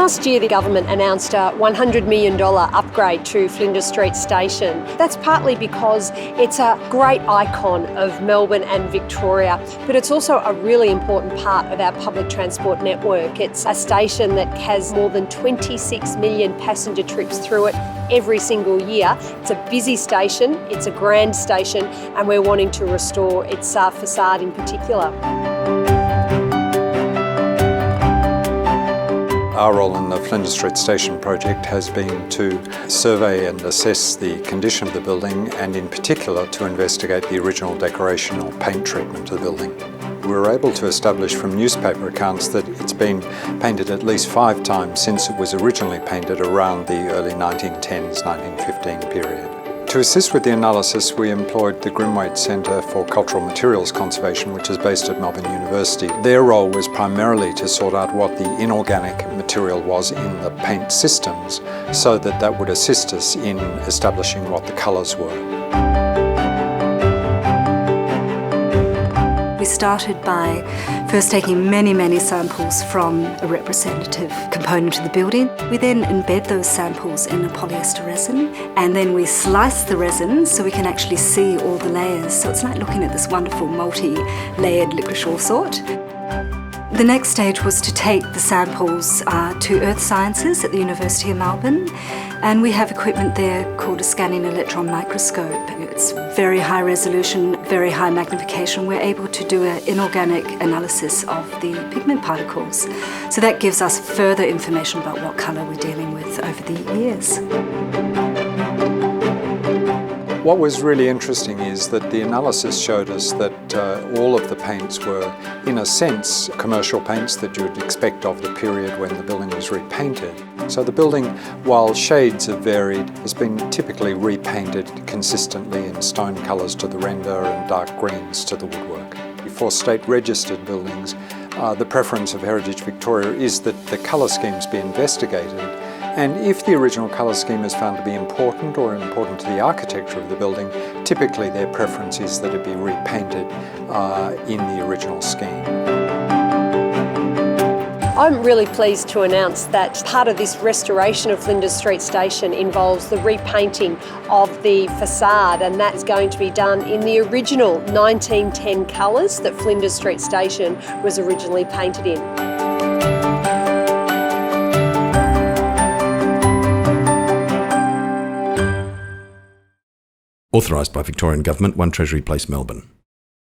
Last year, the government announced a $100 million upgrade to Flinders Street Station. That's partly because it's a great icon of Melbourne and Victoria, but it's also a really important part of our public transport network. It's a station that has more than 26 million passenger trips through it every single year. It's a busy station, it's a grand station, and we're wanting to restore its facade in particular. Our role in the Flinders Street Station project has been to survey and assess the condition of the building, and in particular to investigate the original decoration or paint treatment of the building. We were able to establish from newspaper accounts that it's been painted at least 5 times since it was originally painted around the early 1910s, 1915 period. To assist with the analysis, we employed the Grimwaite Centre for Cultural Materials Conservation, which is based at Melbourne University. Their role was primarily to sort out what the inorganic material was in the paint systems, so that that would assist us in establishing what the colours were. We started by first taking many samples from a representative component of the building. We then embed those samples in a polyester resin, and then we slice the resin so we can actually see all the layers. So it's like looking at this wonderful multi-layered licorice sort. The next stage was to take the samples to Earth Sciences at the University of Melbourne, and we have equipment there called a scanning electron microscope. It's very high resolution, very high magnification. We're able to do an inorganic analysis of the pigment particles. So that gives us further information about what colour we're dealing with over the years. What was really interesting is that the analysis showed us that all of the paints were, in a sense, commercial paints that you would expect of the period when the building was repainted. So the building, while shades have varied, has been typically repainted consistently in stone colours to the render and dark greens to the woodwork. For state-registered buildings, the preference of Heritage Victoria is that the colour schemes be investigated, and if the original colour scheme is found to be important or important to the architecture of the building, typically their preference is that it be repainted in the original scheme. I'm really pleased to announce that part of this restoration of Flinders Street Station involves the repainting of the facade, and that's going to be done in the original 1910 colours that Flinders Street Station was originally painted in. Authorised by Victorian Government, 1 Treasury Place, Melbourne.